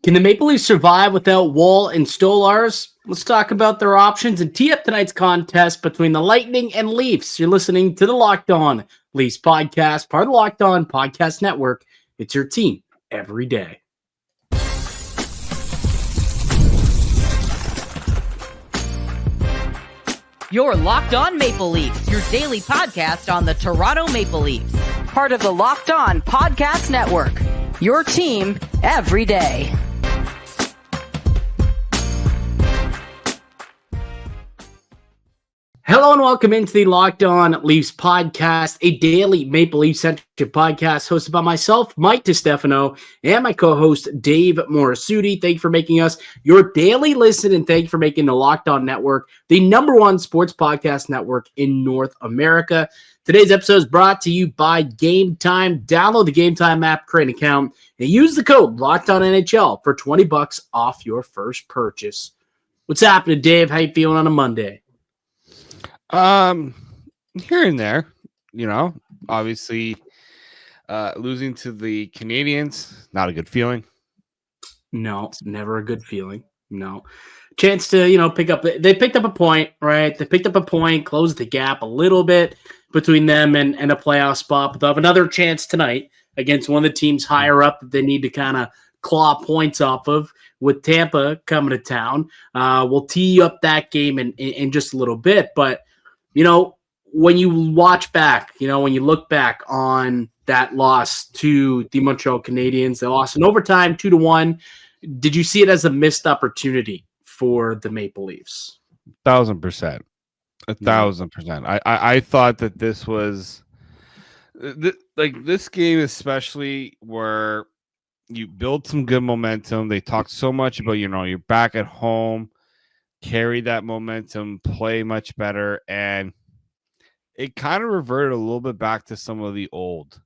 Can the Maple Leafs survive without Woll and Stolarz? Let's talk about their options and tee up tonight's contest between the Lightning and Leafs. You're listening to the Locked On Leafs podcast, part of the Locked On Podcast Network. It's your team every day. You're Locked On Maple Leafs, your daily podcast on the Toronto Maple Leafs. Part of the Locked On Podcast Network, your team every day. Hello and welcome into the Locked On Leafs podcast, a daily Maple Leaf-centric podcast hosted by myself, Mike DiStefano, and my co-host, Dave Morassutti. Thank you for making us your daily listen, and thank you for making the Locked On Network the #1 sports podcast network in North America. Today's episode is brought to you by Gametime. Download the Gametime app, create an account, and use the code LOCKEDONNHL for $20 off your first purchase. What's happening, Dave? How you feeling on a Monday? Here and there, obviously, losing to the Canadiens, not a good feeling. No, it's never a good feeling. No. Chance to, they picked up a point, right? They picked up a point, closed the gap a little bit between them and a playoff spot, but they'll have another chance tonight against one of the teams higher up that they need to kind of claw points off of with Tampa coming to town. We'll tee up that game in just a little bit, but when you watch back, when you look back on that loss to the Montreal Canadiens, they lost in overtime 2-1. Did you see it as a missed opportunity for the Maple Leafs? 1,000%. 1,000%. I thought that this was this game, especially where you build some good momentum. They talked so much about, you're back at home, carry that momentum, play much better, and it kind of reverted a little bit back to some of the old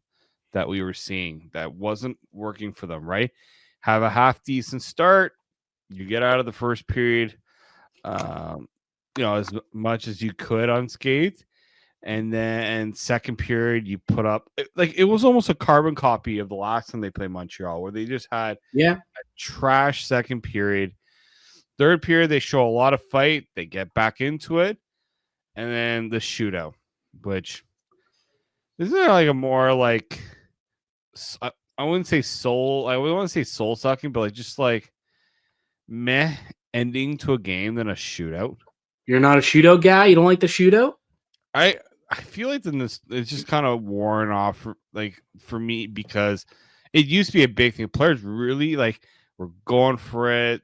that we were seeing that wasn't working for them, right? Have a half decent start, you get out of the first period as much as you could unscathed, and then second period you put up it was almost a carbon copy of the last time they played Montreal, where they just had a trash second period. Third period, they show a lot of fight. They get back into it. And then the shootout, which isn't there like a more I wouldn't say soul. I wouldn't want to say soul sucking, but just meh ending to a game than a shootout. You're not a shootout guy? You don't like the shootout? I feel like it's just kind of worn off for me, because it used to be a big thing. Players really were going for it.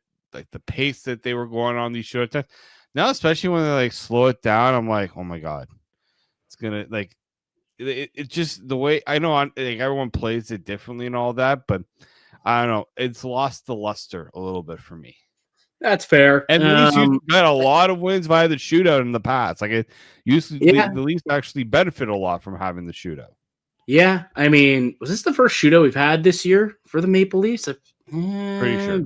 The pace that they were going on these short times. Now, especially when they slow it down, I'm like, oh my God, it's gonna it just the way I know everyone plays it differently and all that, but I don't know, it's lost the luster a little bit for me. That's fair. And the Leafs used to get a lot of wins via the shootout in the past. The Leafs actually benefit a lot from having the shootout. Yeah, I mean, was this the first shootout we've had this year for the Maple Leafs? Pretty sure.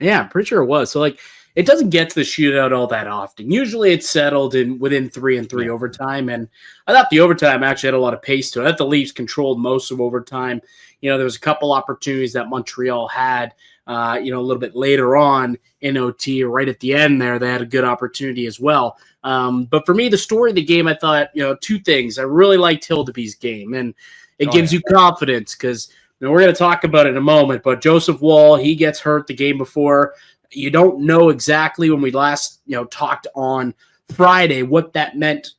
Yeah, pretty sure it was. So it doesn't get to the shootout all that often. Usually it's settled within 3-3 overtime. And I thought the overtime actually had a lot of pace to it. I thought the Leafs controlled most of overtime. There was a couple opportunities that Montreal had, a little bit later on in OT, right at the end there, they had a good opportunity as well. But for me, the story of the game, I thought, two things. I really liked Hildeby's game, and it gives you confidence because we're going to talk about it in a moment, but Joseph Woll, he gets hurt the game before. You don't know exactly when we last, talked on Friday what that meant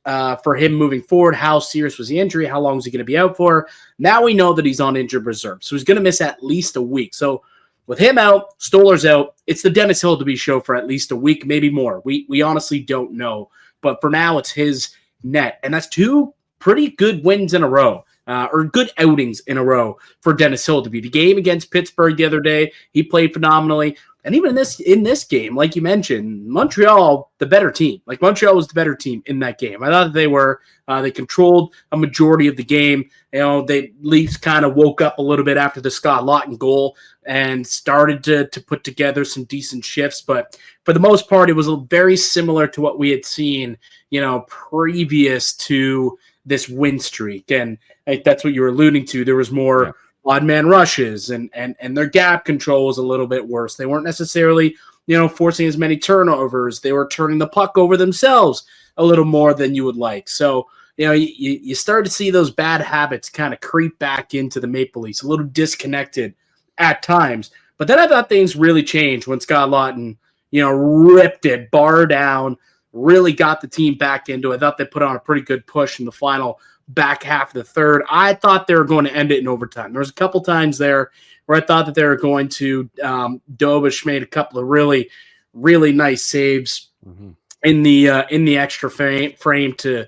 for him moving forward. How serious was the injury? How long is he going to be out for? Now we know that he's on injured reserve, so he's going to miss at least a week. So with him out, Stolarz out, it's the Dennis Hildeby show for at least a week, maybe more. We honestly don't know, but for now it's his net, and that's two pretty good wins in a row. Or good outings in a row for Dennis Hildeby. The game against Pittsburgh the other day, he played phenomenally. And even in this game, like you mentioned, Montreal, the better team. Montreal was the better team in that game. I thought they were. They controlled a majority of the game. They Leafs kind of woke up a little bit after the Scott Laughton goal and started to put together some decent shifts. But for the most part, it was very similar to what we had seen, previous to this win streak. And that's what you were alluding to. There was more odd man rushes, and their gap control was a little bit worse. They weren't necessarily, forcing as many turnovers. They were turning the puck over themselves a little more than you would like. So, you start to see those bad habits kind of creep back into the Maple Leafs, a little disconnected at times. But then I thought things really changed when Scott Laughton, ripped it, bar down, really got the team back into it. I thought they put on a pretty good push in the final back half of the third. I thought they were going to end it in overtime. There was a couple times there where I thought that they were going to. Dobish made a couple of really, really nice saves in the extra frame to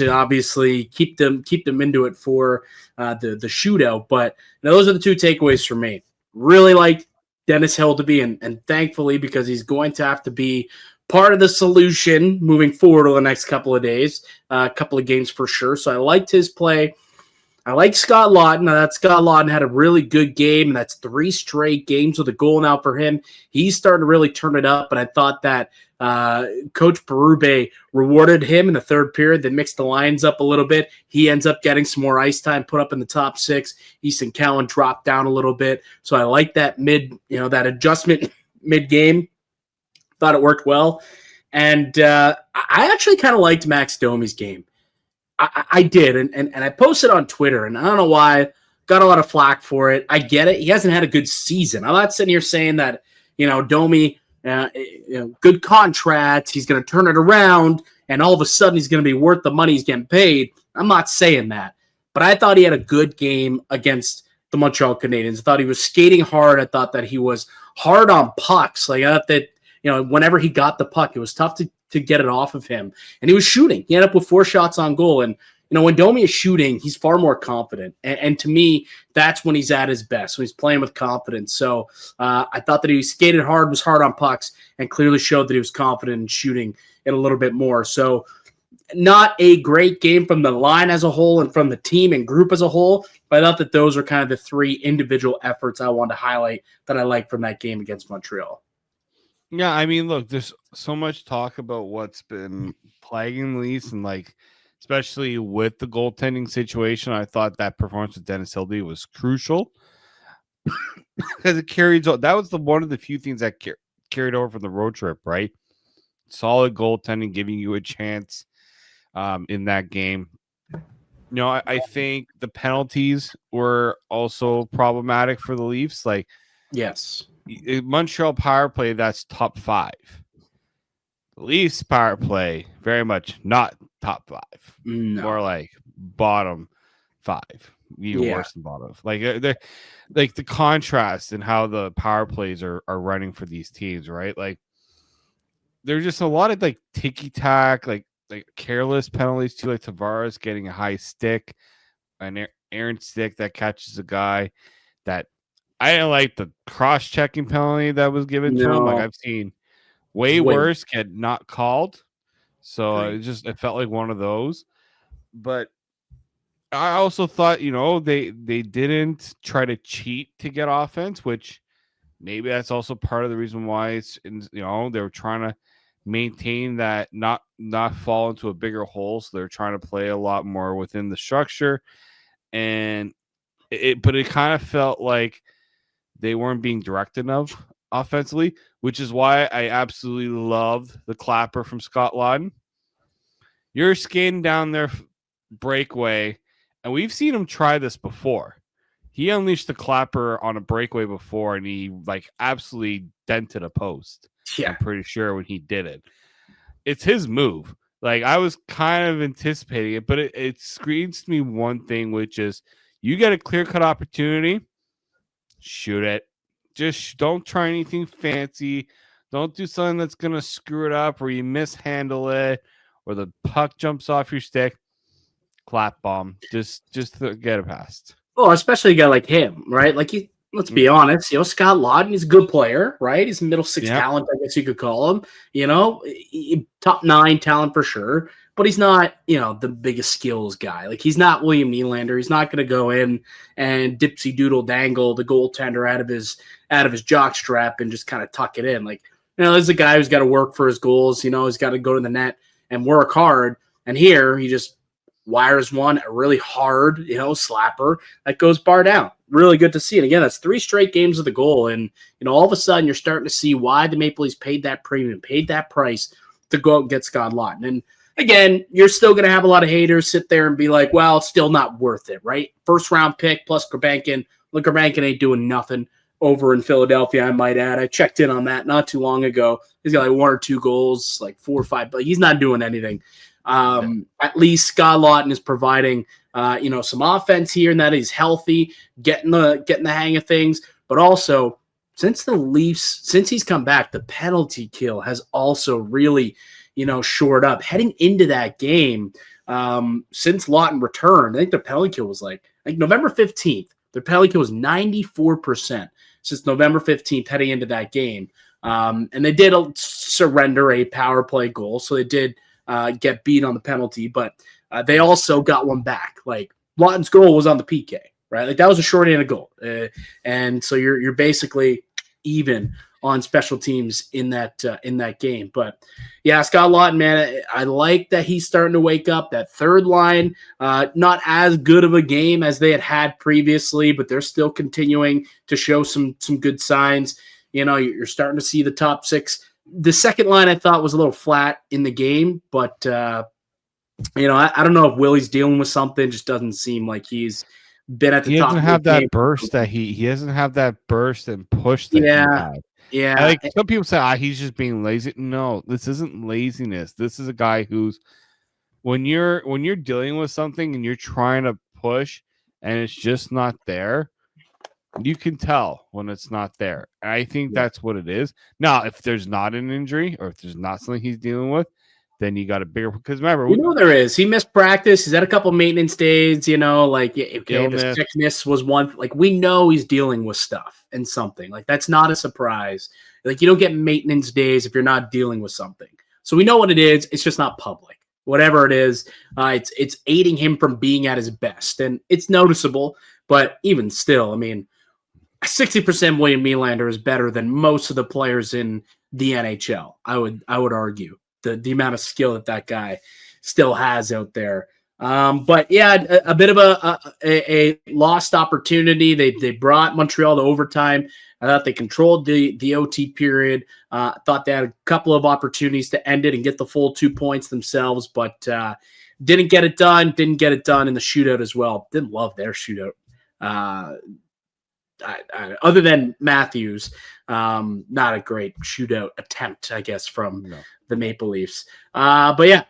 obviously keep them into it for the shootout. But those are the two takeaways for me. Really like Dennis Hildeby, and thankfully, because he's going to have to be part of the solution moving forward over the next couple of days, a couple of games for sure. So I liked his play. I like Scott Laughton. Now that Scott Laughton had a really good game, and that's 3 straight games with a goal now for him. He's starting to really turn it up, and I thought that Coach Berube rewarded him in the third period. They mixed the lines up a little bit. He ends up getting some more ice time, put up in the top 6. Easton Cowan dropped down a little bit. So I like that that adjustment mid-game. Thought it worked well. And I actually kind of liked Max Domi's game. I did, and I posted on Twitter, and I don't know why, got a lot of flack for it. I get it. He hasn't had a good season. I'm not sitting here saying that, Domi, good contract, he's going to turn it around, and all of a sudden he's going to be worth the money he's getting paid. I'm not saying that. But I thought he had a good game against the Montreal Canadiens. I thought he was skating hard. I thought that he was hard on pucks. Like, I thought that, whenever he got the puck, it was tough to get it off of him. And he was shooting. He ended up with 4 shots on goal. And, when Domi is shooting, he's far more confident. And to me, that's when he's at his best, when he's playing with confidence. So I thought that he skated hard, was hard on pucks, and clearly showed that he was confident in shooting it a little bit more. So not a great game from the line as a whole and from the team and group as a whole, but I thought that those are kind of the 3 individual efforts I wanted to highlight that I like from that game against Montreal. Yeah, I mean, look, there's so much talk about what's been plaguing the Leafs, and especially with the goaltending situation. I thought that performance with Dennis Hildeby was crucial because it carried. That was one of the few things that carried over from the road trip, right? Solid goaltending, giving you a chance in that game. I think the penalties were also problematic for the Leafs. Yes. Montreal power play, that's top 5. The Leafs power play, very much not top 5. No. More like bottom 5. Even worse than bottom. The contrast in how the power plays are running for these teams, right? There's just a lot of ticky-tack, like careless penalties too, like Tavares getting a high stick, an errant stick that catches a guy. That I didn't like the cross-checking penalty that was given to him. I've seen way worse get not called. So it felt like one of those. But I also thought, they didn't try to cheat to get offense, which maybe that's also part of the reason why it's they were trying to maintain that, not fall into a bigger hole. So they're trying to play a lot more within the structure. And it kind of felt like they weren't being direct enough offensively, which is why I absolutely loved the clapper from Scott Laughton. You're skating down their breakaway, and we've seen him try this before. He unleashed the clapper on a breakaway before, and he absolutely dented a post. Yeah. I'm pretty sure when he did it. It's his move. I was kind of anticipating it, but it screams to me one thing, which is you get a clear-cut opportunity, shoot it. Just don't try anything fancy. Don't do something that's going to screw it up or you mishandle it or the puck jumps off your stick. Clap bomb. Just get it past. Well, especially a guy like him, right? Let's be honest. Scott Laughton, he's a good player, right? He's a middle 6 talent, I guess you could call him. Top 9 talent for sure. But he's not, the biggest skills guy. He's not William Nylander. He's not going to go in and dipsy doodle dangle the goaltender out of his jockstrap and just kind of tuck it in. This is a guy who's got to work for his goals. He's got to go to the net and work hard. And here he just wires one, a really hard, slapper that goes bar down. Really good to see. And again, that's 3 straight games of the goal. And, all of a sudden you're starting to see why the Maple Leafs paid that premium, paid that price to go out and get Scott Laughton. And again, you're still going to have a lot of haters sit there and be like, well, it's still not worth it, right? First round pick plus Gurbankin. Look, Gurbankin ain't doing nothing over in Philadelphia, I might add. I checked in on that not too long ago. He's got like 1 or 2 goals, like 4 or 5, but he's not doing anything. At least Scott Laughton is providing, some offense here, and that he's healthy, getting the hang of things. But also, since he's come back, the penalty kill has also really, shored up. Heading into that game, since Laughton returned, I think the penalty kill was like November 15th. The penalty kill was 94% since November 15th heading into that game. And they did surrender a power play goal, so they did get beat on the penalty, but they also got one back. Like, Laughton's goal was on the PK, right? Like, that was a shorthanded goal. And so you're basically even on special teams in that game. But yeah, Scott Laughton, man, I like that he's starting to wake up. That third line, not as good of a game as they had previously, but they're still continuing to show some good signs. You're starting to see the top 6. The second line I thought was a little flat in the game, but I don't know if Willie's dealing with something. Just doesn't seem like he's been at the top. He doesn't have that burst that he doesn't have that burst and push that he had. Yeah. Like, some people say, he's just being lazy. No, this isn't laziness. This is a guy who's when you're dealing with something and you're trying to push and it's just not there, you can tell when it's not there. And I think that's what it is. Now, if there's not an injury or if there's not something he's dealing with, then you got a bigger, because remember, there is. He missed practice. He's had a couple maintenance days, the sickness was one. Like, we know he's dealing with stuff and something. Like, that's not a surprise. Like, you don't get maintenance days if you're not dealing with something. So we know what it is. It's just not public. Whatever it is, it's aiding him from being at his best. And it's noticeable, but even still, 60% William Nylander is better than most of the players in the NHL. I would argue. The amount of skill that guy still has out there. But yeah, a bit of a lost opportunity. They brought Montreal to overtime. I thought they controlled the OT period. Thought they had a couple of opportunities to end it and get the full 2 points themselves, but didn't get it done. Didn't get it done in the shootout as well. Didn't love their shootout. Other than Matthews, not a great shootout attempt, I guess, from the Maple Leafs. But yeah,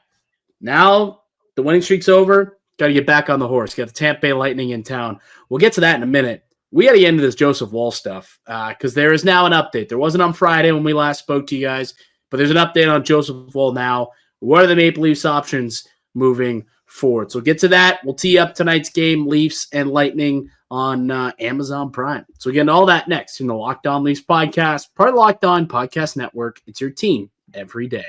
now the winning streak's over. Got to get back on the horse. Got the Tampa Bay Lightning in town. We'll get to that in a minute. We got to get into this Joseph Woll stuff because there is now an update. There wasn't on Friday when we last spoke to you guys, but there's an update on Joseph Woll now. What are the Maple Leafs options moving forward? So we'll get to that. We'll tee up tonight's game, Leafs and Lightning, on Amazon Prime. So again, all that next in the Locked On Leafs podcast, part of the Locked On Podcast Network. It's your team every day.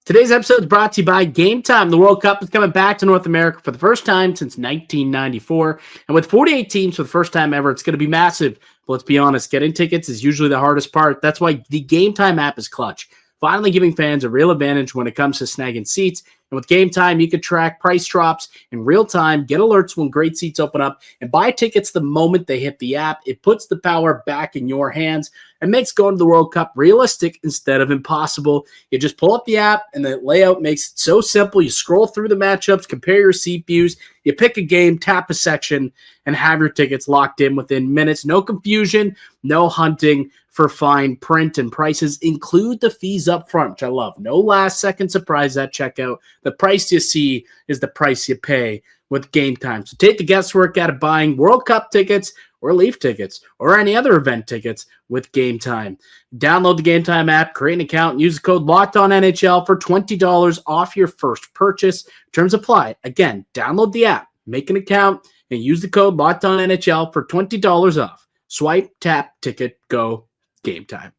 Today's episode is brought to you by Gametime. The World Cup is coming back to North America for the first time since 1994. And with 48 teams for the first time ever, it's going to be massive. But let's be honest, getting tickets is usually the hardest part. That's why the Gametime app is clutch, finally giving fans a real advantage when it comes to snagging seats. And with Gametime, you can track price drops in real time, get alerts when great seats open up, and buy tickets the moment they hit the app. It puts the power back in your hands and makes going to the World Cup realistic instead of impossible. You just pull up the app, and the layout makes it so simple. You scroll through the matchups, compare your seat views, you pick a game, tap a section, and have your tickets locked in within minutes. No confusion, no hunting for fine print, and prices include the fees up front, which I love. No last-second surprise at checkout. The price you see is the price you pay with Gametime. So take the guesswork out of buying World Cup tickets or Leaf tickets or any other event tickets with Gametime. Download the Gametime app, create an account, and use the code LOCKEDONNHL for $20 off your first purchase. Terms apply. Again, download the app, make an account, and use the code LOCKEDONNHL for $20 off. Swipe, tap, ticket, go. Gametime.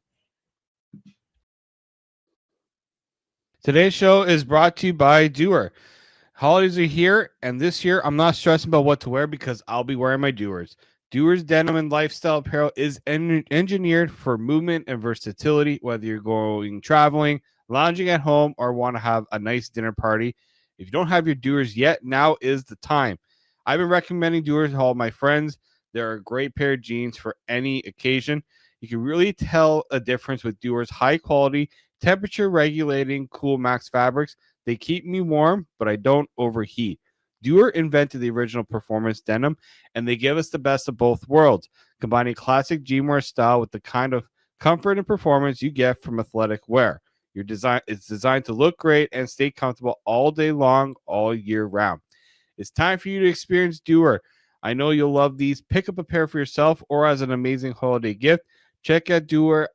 Today's show is brought to you by DUER. Holidays are here, and this year I'm not stressing about what to wear because I'll be wearing my DUERs. DUER's denim and lifestyle apparel is engineered for movement and versatility, whether you're going traveling, lounging at home, or want to have a nice dinner party. If you don't have your DUERs yet, now is the time. I've been recommending DUERs to all my friends. They're a great pair of jeans for any occasion. You can really tell a difference with DUER's high quality, temperature regulating Cool Max fabrics. They keep me warm, but I don't overheat. DUER invented the original performance denim, and they give us the best of both worlds, combining classic jeanwear style with the kind of comfort and performance you get from athletic wear. It's designed to look great and stay comfortable all day long, all year round. It's time for you to experience DUER. I know you'll love these. Pick up a pair for yourself or as an amazing holiday gift. Check out DUER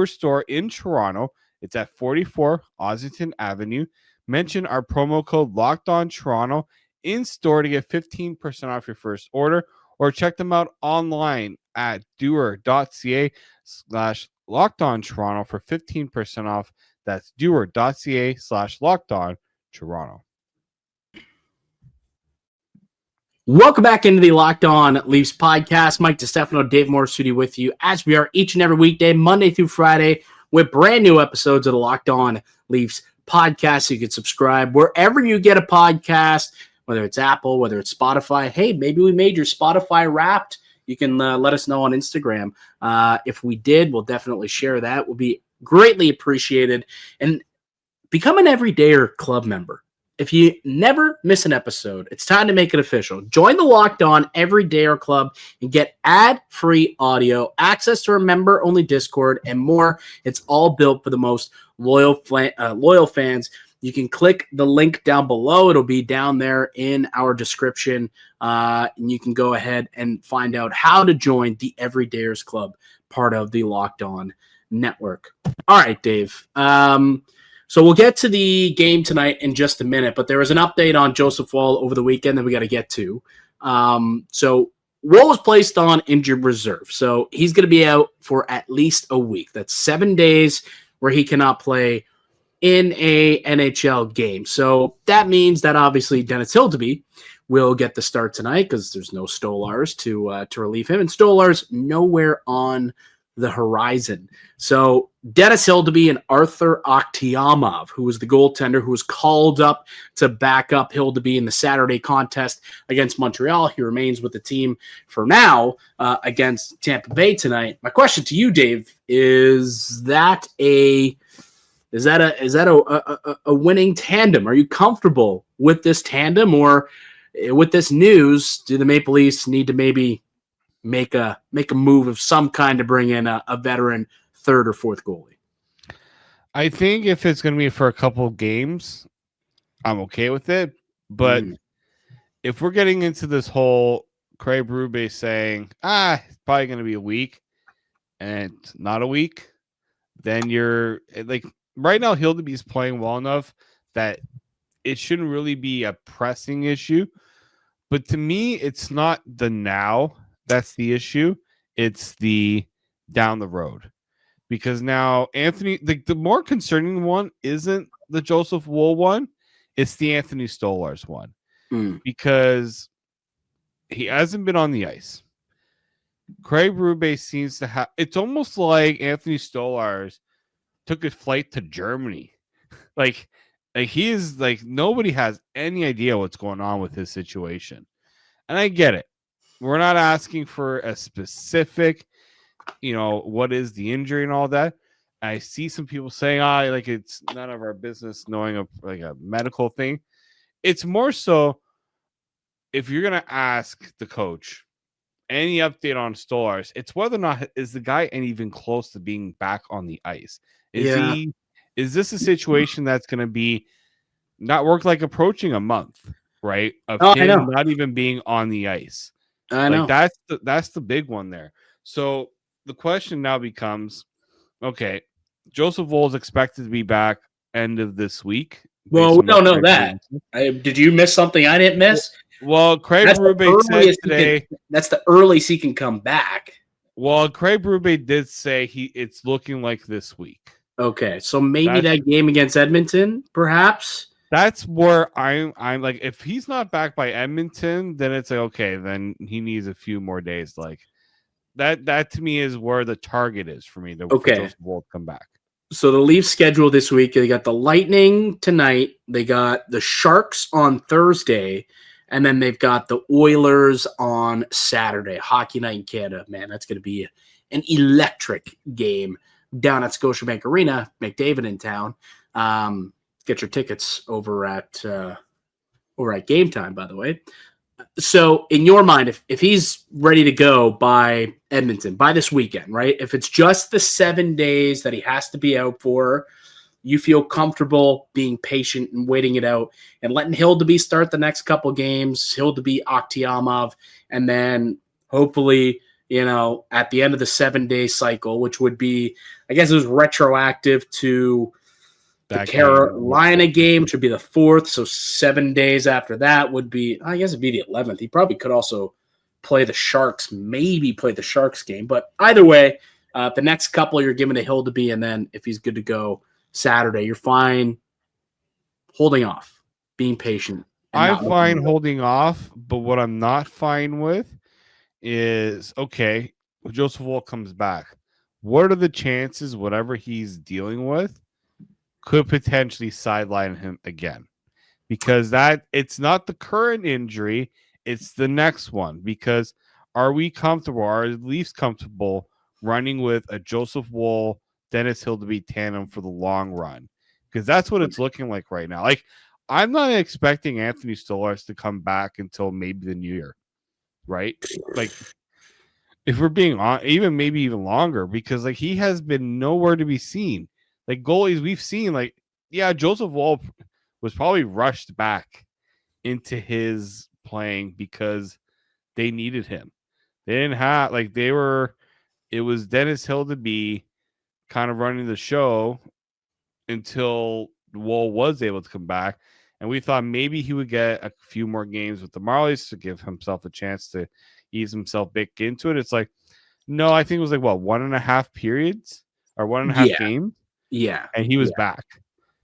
store in Toronto. It's at 44 Ossington Avenue. Mention our promo code LOCKEDONTORONTO in store to get 15% off your first order, or check them out online at DUER.ca/LockedOnToronto for 15% off. That's DUER.ca/LockedOnToronto. Welcome back into the Locked On Leafs podcast. Mike DiStefano and David Morassutti with you, as we are each and every weekday, Monday through Friday, with brand new episodes of the Locked On Leafs podcast. So you can subscribe wherever you get a podcast, whether it's Apple, whether it's Spotify. Hey, maybe we made your Spotify Wrapped. You can let us know on Instagram. If we did, we'll definitely share that. Will be greatly appreciated. And become an everydayer club member. If you never miss an episode, it's time to make it official. Join the Locked On Everydayer Club and get ad-free audio, access to our member-only Discord, and more. It's all built for the most loyal fans. You can click the link down below. It'll be down there in our description, and you can go ahead and find out how to join the Everydayers Club, part of the Locked On Network. All right, Dave. So we'll get to the game tonight in just a minute, but there was an update on Joseph Woll over the weekend that we got to get to. So Woll was placed on injured reserve, so he's going to be out for at least a week. That's 7 days where he cannot play in a NHL game. So that means that obviously Dennis Hildeby will get the start tonight because there's no Stolarz to relieve him, and Stolarz nowhere on the horizon. So Dennis Hildeby and Arthur Akhtiamov, who was the goaltender who was called up to back up Hildeby in the Saturday contest against Montreal. He remains with the team for now against Tampa Bay tonight. My question to you, Dave, is that a winning tandem? Are you comfortable with this tandem, or with this news, do the Maple Leafs need to maybe make a move of some kind to bring in a veteran third or fourth goalie? I think if it's going to be for a couple of games, I'm okay with it. But if we're getting into this whole Craig Berube saying, it's probably going to be a week and not a week, then you're like, right now, Hildeby's playing well enough that it shouldn't really be a pressing issue. But to me, it's not the now that's the issue. It's the down the road. Because now Anthony, the more concerning one isn't the Joseph Woll one, it's the Anthony Stolarz one. Because he hasn't been on the ice. Craig Berube seems to have, it's almost like Anthony Stolarz took a flight to Germany. Like he is like, nobody has any idea what's going on with his situation. And I get it. We're not asking for a specific, what is the injury and all that. I see some people saying, like it's none of our business knowing a medical thing. It's more so if you're going to ask the coach any update on Stolarz, it's whether or not is the guy even close to being back on the ice. Is this a situation that's going to be not work like approaching a month, right? Of him not even being on the ice. I know. That's the big one there. So the question now becomes, okay, Joseph Woll is expected to be back end of this week. Well, we don't know that. Did you miss something I didn't miss? Well, Craig Berube said today that's the earliest he can come back. Well, Craig Berube did say it's looking like this week. Okay, so maybe that game against Edmonton, perhaps. That's where I'm like, if he's not back by Edmonton, then it's like, okay, then he needs a few more days. Like that to me is where the target is for me. For Joseph Woll to come back. So the Leafs schedule this week, they got the Lightning tonight, they got the Sharks on Thursday, and then they've got the Oilers on Saturday. Hockey night in Canada. Man, that's going to be an electric game down at Scotiabank Arena. McDavid in town. Get your tickets over at Gametime, by the way. So in your mind, if he's ready to go by Edmonton, by this weekend, right? If it's just the 7 days that he has to be out for, you feel comfortable being patient and waiting it out and letting Hildeby start the next couple games, Hildeby, Akhtiamov, and then hopefully, at the end of the 7-day cycle, which would be, I guess it was retroactive to the Carolina game, which would be the 4th. So 7 days after that would be, I guess it'd be the 11th. He probably could also play the Sharks, maybe play the Sharks game. But either way, the next couple you're giving to Hildeby, and then if he's good to go Saturday, you're fine holding off, being patient. I'm fine holding off, but what I'm not fine with is, okay, when Joseph Woll comes back, what are the chances whatever he's dealing with could potentially sideline him again? Because it's not the current injury, it's the next one. Because are we comfortable, are the Leafs comfortable running with a Joseph Woll, Dennis Hildeby tandem for the long run? Because that's what it's looking like right now. Like, I'm not expecting Anthony Stolarz to come back until maybe the new year, right? Like, if we're being on, maybe even longer, because like he has been nowhere to be seen. Like goalies we've seen, like, yeah, Joseph Woll was probably rushed back into his playing because they needed him. They didn't have, like, it was Dennis Hildeby kind of running the show until Woll was able to come back. And we thought maybe he would get a few more games with the Marlies to give himself a chance to ease himself back into it. It's like, no, I think it was like, 1.5 periods or 1.5 games. Yeah. And he was back.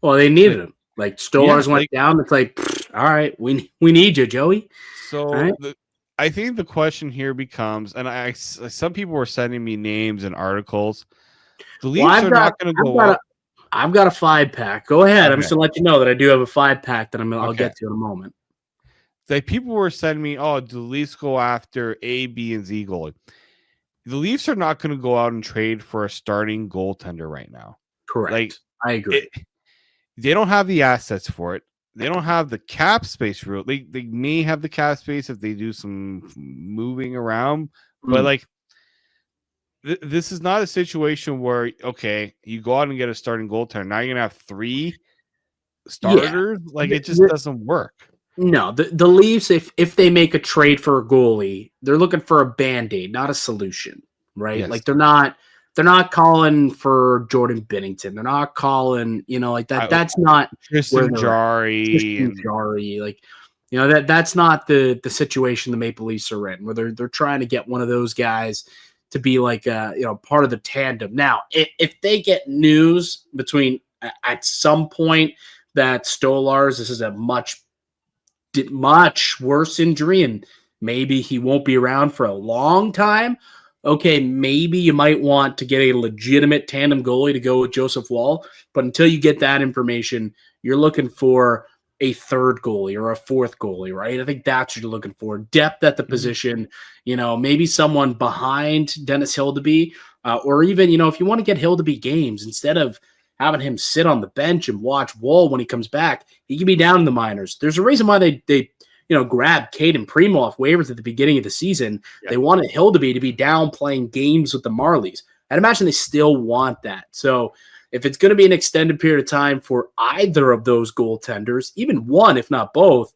Well, they needed him. Like Stolarz went down. It's like, all right, we need you, Joey. So right? I think the question here becomes, and some people were sending me names and articles. The Leafs are not going to go up. I've got a 5-pack. Go ahead. Okay. I'm just going to let you know that I do have a 5-pack that I'll get to in a moment. Like, people were sending me, do the Leafs go after A, B, and Z goalie? The Leafs are not going to go out and trade for a starting goaltender right now. Correct. Like, I agree. They don't have the assets for it. They don't have the cap space for it. They may have the cap space if they do some moving around, but like, this is not a situation where, okay, you go out and get a starting goaltender. Now you're going to have 3 starters. Yeah. Like, it just doesn't work. No, the Leafs, if they make a trade for a goalie, they're looking for a Band-Aid, not a solution, right? Yes. Like, they're not calling for Jordan Binnington. They're not calling, like that. That's not Tristan Jarry. Like, that's not the situation the Maple Leafs are in, where they're trying to get one of those guys to be like part of the tandem. Now, if they get news between at some point that Stolarz, this is a much worse injury and maybe he won't be around for a long time, okay, maybe you might want to get a legitimate tandem goalie to go with Joseph Woll. But until you get that information, you're looking for a 3rd goalie or a 4th goalie, right? I think that's what you're looking for. Depth at the position, maybe someone behind Dennis Hildeby, or even, if you want to get Hildeby games, instead of having him sit on the bench and watch Woll when he comes back, he can be down in the minors. There's a reason why they grabbed Caden Primo off waivers at the beginning of the season. Yeah. They wanted Hildeby to be down playing games with the Marlies. I'd imagine they still want that. So if it's going to be an extended period of time for either of those goaltenders, even one, if not both,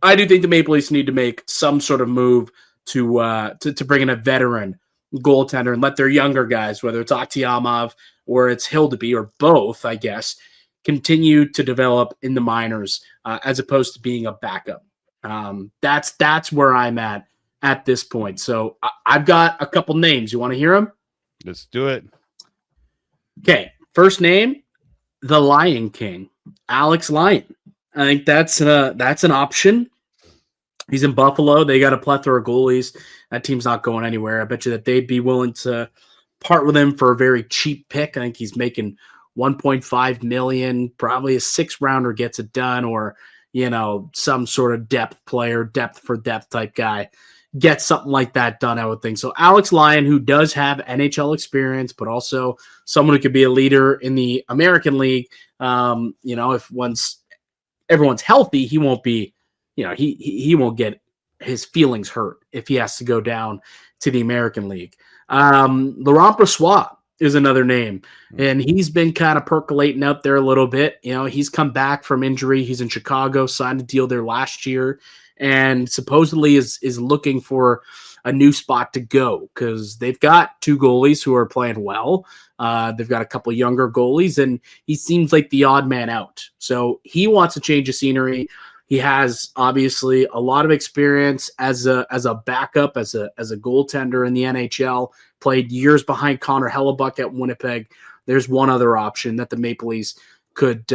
I do think the Maple Leafs need to make some sort of move to bring in a veteran goaltender and let their younger guys, whether it's Akhtiamov or it's Hildeby or both, I guess, continue to develop in the minors as opposed to being a backup. That's where I'm at this point. So I've got a couple names. You want to hear them? Let's do it. Okay, first name, the Lion King, Alex Lyon. I think that's an option. He's in Buffalo. They got a plethora of goalies. That team's not going anywhere. I bet you that they'd be willing to part with him for a very cheap pick. I think he's making $1.5 million. Probably a 6-rounder gets it done, or some sort of depth player, depth for depth type guy gets something like that done, I would think. So Alex Lyon, who does have NHL experience, but also someone who could be a leader in the American League. If once everyone's healthy, he won't be, he won't get his feelings hurt if he has to go down to the American League. Laurent Brossoit is another name, and he's been kind of percolating out there a little bit. He's come back from injury. He's in Chicago, signed a deal there last year, and supposedly is looking for a new spot to go because they've got 2 goalies who are playing well. They've got a couple younger goalies, and he seems like the odd man out. So he wants to change of scenery. He has obviously a lot of experience as a backup, as a goaltender in the NHL. Played years behind Connor Hellebuck at Winnipeg. There's one other option that the Maple Leafs could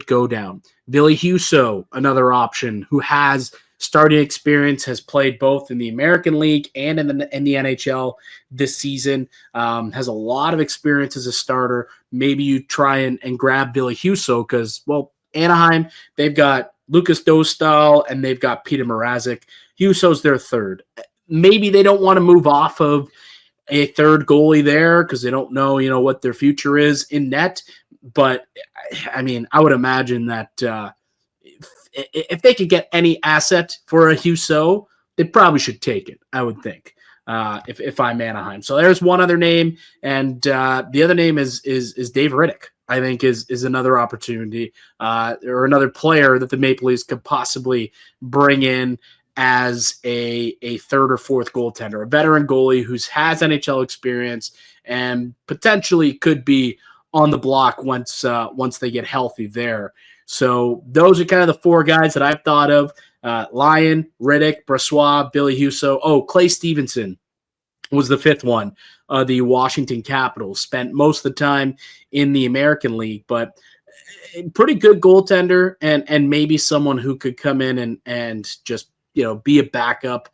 go down. Billy Husso, another option who has starting experience, has played both in the American League and in the NHL this season. Has a lot of experience as a starter. Maybe you try and grab Billy Husso because, Anaheim, they've got Lucas Dostal and they've got Peter Mrazek. Husso's their third. Maybe they don't want to move off of a third goalie there because they don't know, what their future is in net. But I mean, I would imagine that if they could get any asset for a Husso, they probably should take it, I would think, if I'm Anaheim. So there's one other name, and the other name is Dave Riddick, I think is another opportunity or another player that the Maple Leafs could possibly bring in as a third or fourth goaltender, a veteran goalie who has NHL experience and potentially could be on the block once they get healthy there. So those are kind of the 4 guys that I've thought of. Lyon, Riddick, Brossoit, Billy Husso. Oh, Clay Stevenson was the 5th one. The Washington Capitals spent most of the time in the American League, but pretty good goaltender and maybe someone who could come in and just be a backup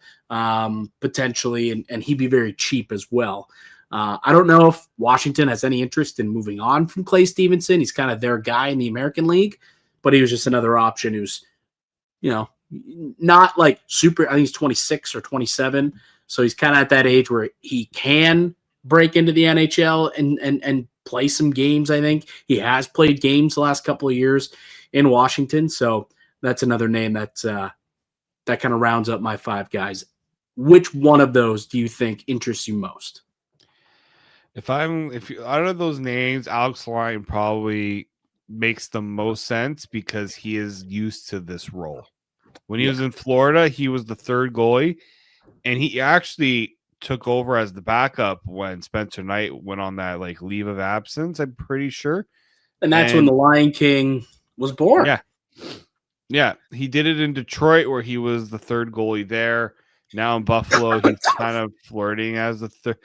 potentially, and he'd be very cheap as well. I don't know if Washington has any interest in moving on from Clay Stevenson. He's kind of their guy in the American League, but he was just another option who's, not like super. I think he's 26 or 27. So he's kind of at that age where he can break into the NHL and play some games. I think he has played games the last couple of years in Washington. So that's another name that kind of rounds up my 5 guys. Which one of those do you think interests you most? If out of those names, Alex Lyon probably makes the most sense because he is used to this role. When he was in Florida, he was the third goalie, and he actually took over as the backup when Spencer Knight went on that leave of absence, I'm pretty sure. And that's when the Lion King was born. Yeah. Yeah. He did it in Detroit where he was the third goalie there. Now in Buffalo, he's kind of flirting as the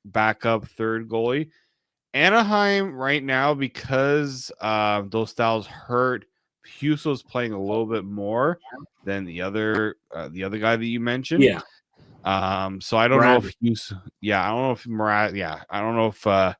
backup third goalie. Anaheim right now, because Dostal's hurt, Husso's playing a little bit more than the other guy that you mentioned. Yeah. So I don't know if Husso. Yeah, I don't know if Murat. Yeah, I don't know if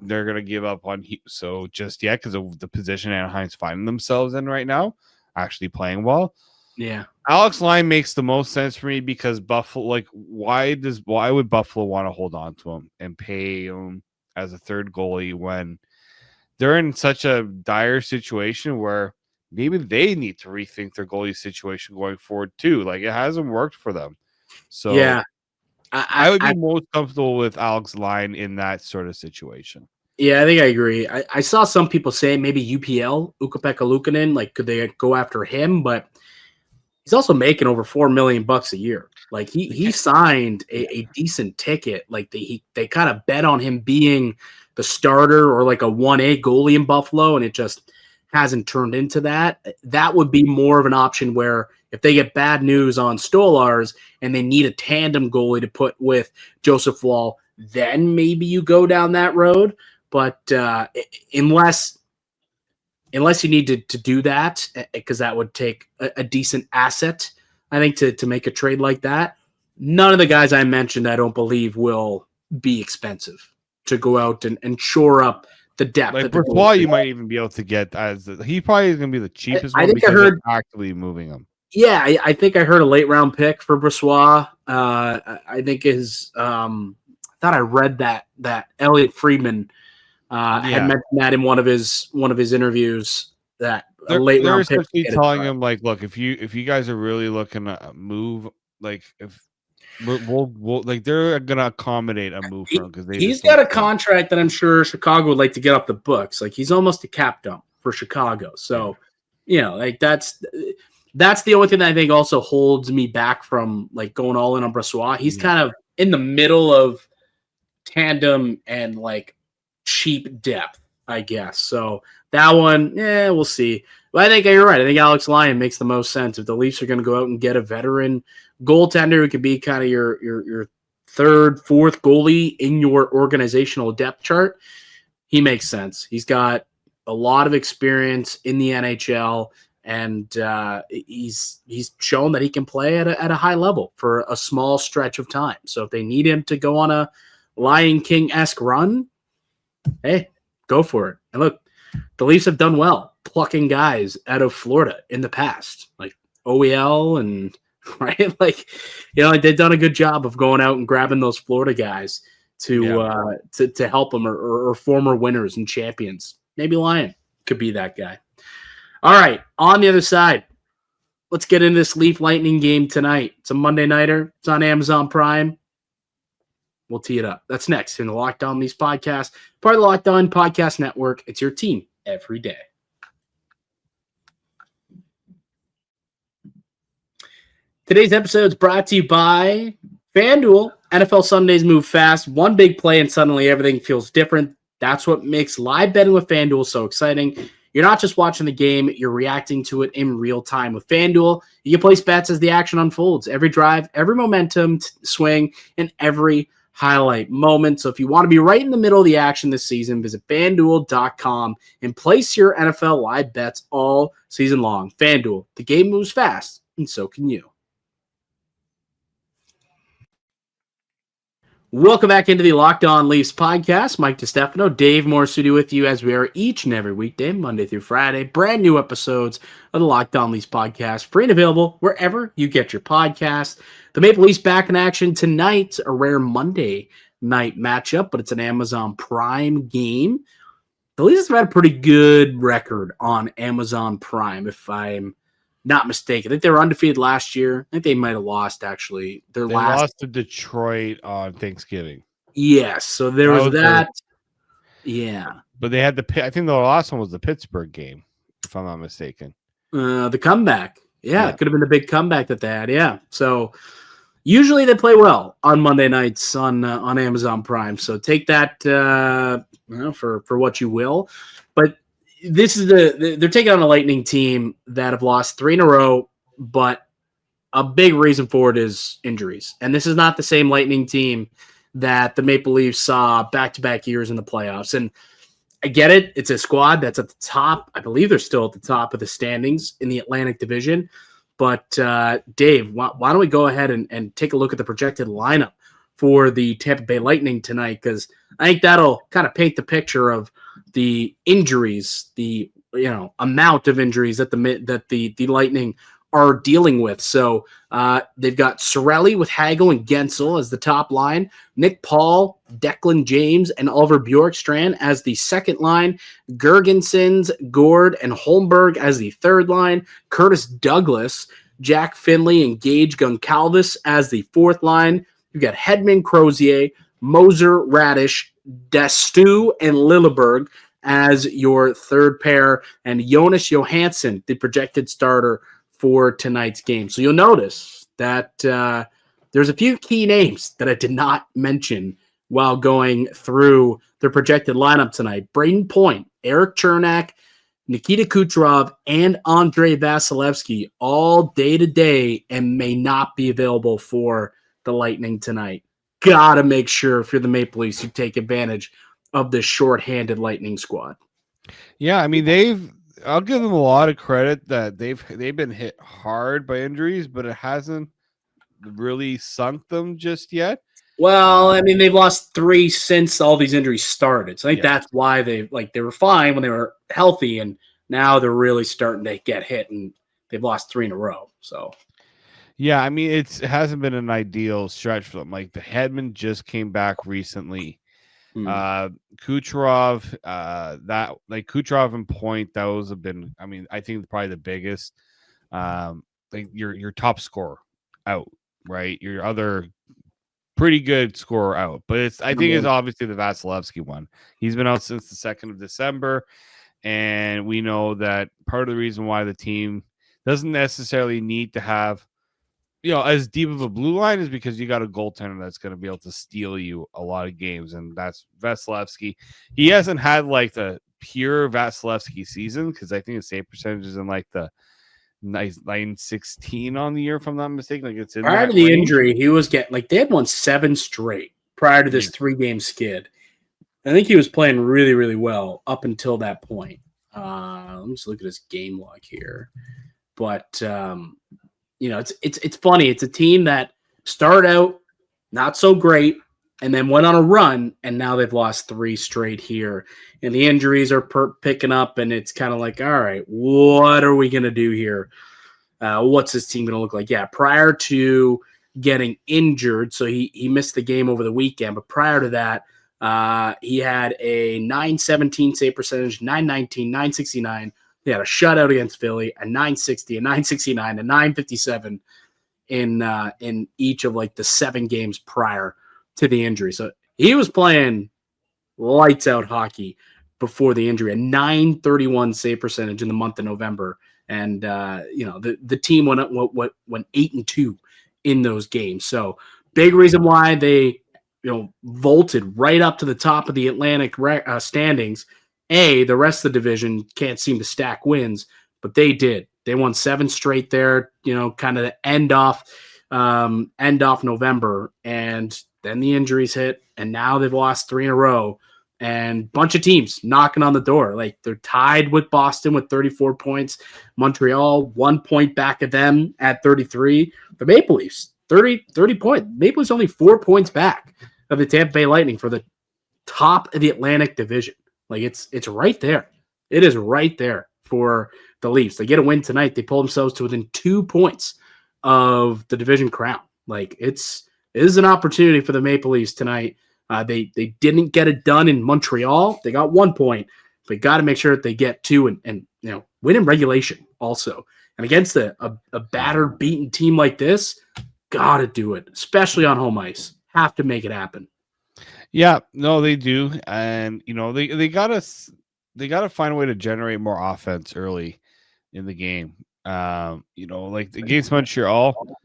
they're gonna give up on Husso just yet because of the position Anaheim's finding themselves in right now, actually playing well. Yeah. Alex Lyon makes the most sense for me because Buffalo, why would Buffalo want to hold on to him and pay him as a third goalie when they're in such a dire situation where maybe they need to rethink their goalie situation going forward too? It hasn't worked for them. So yeah, I would be most comfortable with Alex Lyon in that sort of situation. Yeah, I think I agree. I saw some people say maybe UPL, Ukko-Pekka Luukkonen, could they go after him? But he's also making over $4 million a year. He signed a decent ticket. They kind of bet on him being the starter or a 1A goalie in Buffalo, and it just hasn't turned into that. That would be more of an option where if they get bad news on Stolarz and they need a tandem goalie to put with Joseph Woll, then maybe you go down that road. But unless you need to do that, because that would take a decent asset, I think, to make a trade like that, none of the guys I mentioned, I don't believe, will be expensive to go out and shore up the depth. Like Bressois, you might even be able to get he probably is going to be the cheapest one because they're actively moving him. Yeah, I think I heard a late round pick for Bressois. I think I thought I read that Elliot Friedman had mentioned that in one of his interviews that a late round pick. They're telling him like, look, if you guys are really looking to move, like if we'll like they're gonna accommodate a move for him because he's got a contract that I'm sure Chicago would like to get off the books. Like he's almost a cap dump for Chicago. So like that's the only thing that I think also holds me back from like going all in on Bressois. He's kind of in the middle of tandem and like cheap depth, I guess. So that one, we'll see. But I think you're right. I think Alex Lyon makes the most sense. If the Leafs are going to go out and get a veteran goaltender who could be kind of your third, fourth goalie in your organizational depth chart, he makes sense. He's got a lot of experience in the NHL, and he's shown that he can play at a high level for a small stretch of time. So if they need him to go on a Lion King-esque run, hey, go for it. And look, the Leafs have done well plucking guys out of Florida in the past, like OEL and right, like they've done a good job of going out and grabbing those Florida guys to help them or former winners and champions. Maybe Lion could be that guy. All right, on the other side, let's get into this Leaf Lightning game tonight. It's a Monday nighter. It's on Amazon Prime. We'll tee it up. That's next in the Locked On Leafs podcast, part of the Locked On Podcast Network. It's your team every day. Today's episode is brought to you by FanDuel. NFL Sundays move fast. One big play and suddenly everything feels different. That's what makes live betting with FanDuel so exciting. You're not just watching the game, you're reacting to it in real time. With FanDuel, you can place bets as the action unfolds. Every drive, every momentum swing, and every highlight moment. So if you want to be right in the middle of the action this season, visit FanDuel.com and place your NFL live bets all season long. FanDuel, the game moves fast, and so can you. Welcome back into the Locked On Leafs podcast. Mike DiStefano, Dave Morassutti with you as we are each and every weekday, Monday through Friday. Brand new episodes of the Locked On Leafs podcast, free and available wherever you get your podcasts. The Maple Leafs back in action tonight, a rare Monday night matchup, but it's an Amazon Prime game. The Leafs have had a pretty good record on Amazon Prime, if I'm not mistaken. I think they were undefeated last year. I think they might have lost, actually. They lost to Detroit on Thanksgiving. Yes, so there was that. Yeah. But they had I think the last one was the Pittsburgh game, if I'm not mistaken. The comeback. Yeah, it could have been the big comeback that they had. Yeah. So usually they play well on Monday nights on Amazon Prime. So take that for what you will. But this is they're taking on a Lightning team that have lost 3 in a row, but a big reason for it is injuries. And this is not the same Lightning team that the Maple Leafs saw back-to-back years in the playoffs. And I get it. It's a squad that's at the top. I believe they're still at the top of the standings in the Atlantic Division. But Dave, why don't we go ahead and take a look at the projected lineup for the Tampa Bay Lightning tonight? Because I think that'll kind of paint the picture of the injuries, the amount of injuries that the Lightning are dealing with. So they've got Cirelli with Hagel and Gensel as the top line, Nick Paul, Declan James, and Oliver Bjorkstrand as the second line, Gergensons, Gord, and Holmberg as the third line, Curtis Douglas, Jack Finley, and Gage Goncalves as the fourth line. You've got Hedman, Crozier, Moser, Radish, Destu, and Lilleberg as your third pair, and Jonas Johansson, the projected starter for tonight's game. So you'll notice that there's a few key names that I did not mention while going through the projected lineup tonight. Braden Point, Eric Chernak, Nikita Kucherov, and Andrei Vasilevsky all day-to-day and may not be available for the Lightning tonight. Gotta make sure if you're the Maple Leafs, you take advantage of this shorthanded Lightning squad. Yeah, I mean I'll give them a lot of credit that they've been hit hard by injuries, but it hasn't really sunk them just yet. Well, I mean, they've lost 3 since all these injuries started. So I think that's why they were fine when they were healthy, and now they're really starting to get hit, and they've lost 3 in a row. So yeah, I mean, it hasn't been an ideal stretch for them. Like the Hedman just came back recently. Kucherov, Kucherov and Point, those have been, I mean, I think probably the biggest. Like your top scorer out, right? Your other pretty good scorer out, but I think it's obviously the Vasilevsky one. He's been out since the 2nd of December, and we know that part of the reason why the team doesn't necessarily need to have, as deep of a blue line is because you got a goaltender that's going to be able to steal you a lot of games, and that's Vasilevsky. He hasn't had like the pure Vasilevsky season because I think his save percentage is in like the 916 on the year, if I'm not mistaken. Like it's in prior to the injury, he was getting they had won 7 straight prior to this 3-game skid. I think he was playing really, really well up until that point. Let me just look at his game log here. But it's funny. It's a team that started out not so great and then went on a run, and now they've lost 3 straight here. And the injuries are picking up, and it's kind of like, all right, what are we going to do here? What's this team going to look like? Yeah, prior to getting injured, so he missed the game over the weekend, but prior to that, he had a 917 save percentage, 919, 969. He had a shutout against Philly, a 960, a 969, a 957 in each of the 7 games prior to the injury. So he was playing lights out hockey before the injury, a 931 save percentage in the month of November. And, the team went 8-2 in those games. So big reason why they, vaulted right up to the top of the Atlantic standings. The rest of the division can't seem to stack wins, but they did. They won 7 straight there, kind of the end off November, and then the injuries hit, and now they've lost 3 in a row, and bunch of teams knocking on the door. They're tied with Boston with 34 points. Montreal 1 point back of them at 33. The Maple Leafs 30 points. Maple Leafs only 4 points back of the Tampa Bay Lightning for the top of the Atlantic Division. It's right there. It is right there for the Leafs. They get a win tonight. They pull themselves to within 2 points of the division crown. It is an opportunity for the Maple Leafs tonight. They didn't get it done in Montreal. They got 1 point. They got to make sure that they get 2 and win in regulation also. And against a battered, beaten team like this, got to do it, especially on home ice. Have to make it happen. Yeah, no, they do, and they gotta find a way to generate more offense early in the game. Against Montreal,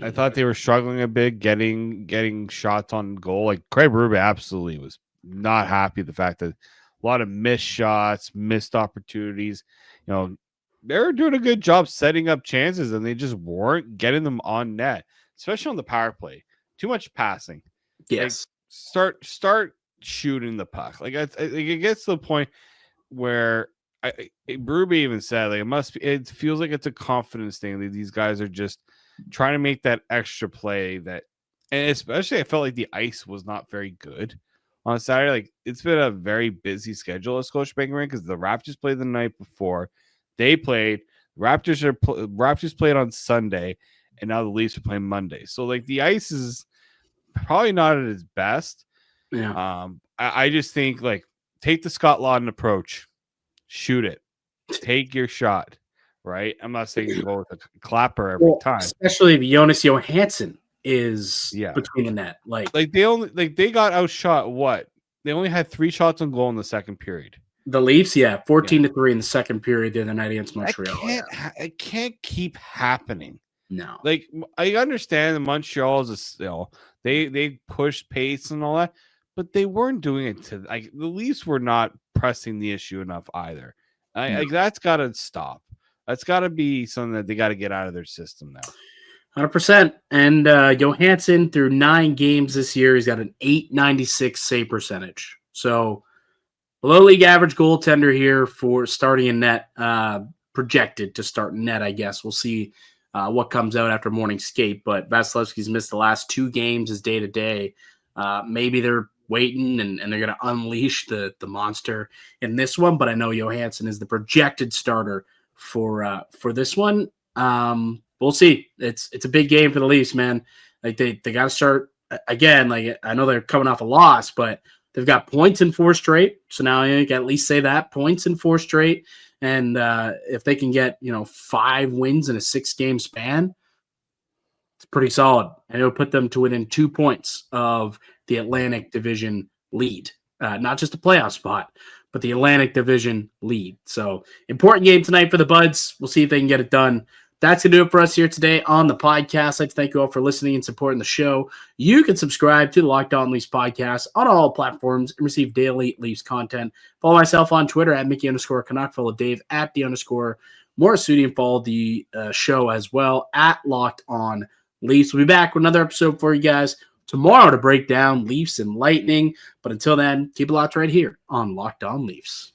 I thought they were struggling a bit getting shots on goal. Craig Berube absolutely was not happy with the fact that a lot of missed shots, missed opportunities. They were doing a good job setting up chances, and they just weren't getting them on net, especially on the power play. Too much passing. Yes. Start shooting the puck. It gets to the point where Berube even said it feels like it's a confidence thing. These guys are just trying to make that extra play and especially I felt like the ice was not very good on Saturday. It's been a very busy schedule at Scotiabank Arena because the Raptors played the night before. They played. Raptors played on Sunday, and now the Leafs are playing Monday. So the ice is probably not at its best. Yeah. I just think take the Scott Laughton approach, shoot it, take your shot. Right. I'm not saying you go with a clapper every time, especially if Jonas Johansson is between the net. They got outshot. What? They only had 3 shots on goal in the second period. The Leafs, 14-3 in the second period the other night against Montreal. It can't keep happening. No. I understand that Montreal is they push pace and all that, but they weren't doing it to the Leafs were not pressing the issue enough either. That's got to stop. That's got to be something that they got to get out of their system now. 100%. And Johansson, through 9 games this year, he's got an 896 save percentage. So below league average goaltender here for starting in net, projected to start in net, I guess. We'll see what comes out after morning skate. But Vasilevsky's missed the last 2 games as day-to-day. Maybe they're waiting and they're going to unleash the monster in this one. But I know Johansson is the projected starter for this one. We'll see. It's a big game for the Leafs, man. Like they got to start again. Like I know they're coming off a loss, but they've got points in 4 straight. So now you can at least say that points in 4 straight. And if they can get 5 wins in a 6-game span, it's pretty solid. And it'll put them to within 2 points of the Atlantic Division lead. Not just a playoff spot, but the Atlantic Division lead. So important game tonight for the Buds. We'll see if they can get it done. That's going to do it for us here today on the podcast. I'd like to thank you all for listening and supporting the show. You can subscribe to the Locked On Leafs podcast on all platforms and receive daily Leafs content. Follow myself on Twitter at Mickey_Canuck. Follow Dave at _Morassutti, and follow the show as well at Locked On Leafs. We'll be back with another episode for you guys tomorrow to break down Leafs and Lightning. But until then, keep it locked right here on Locked On Leafs.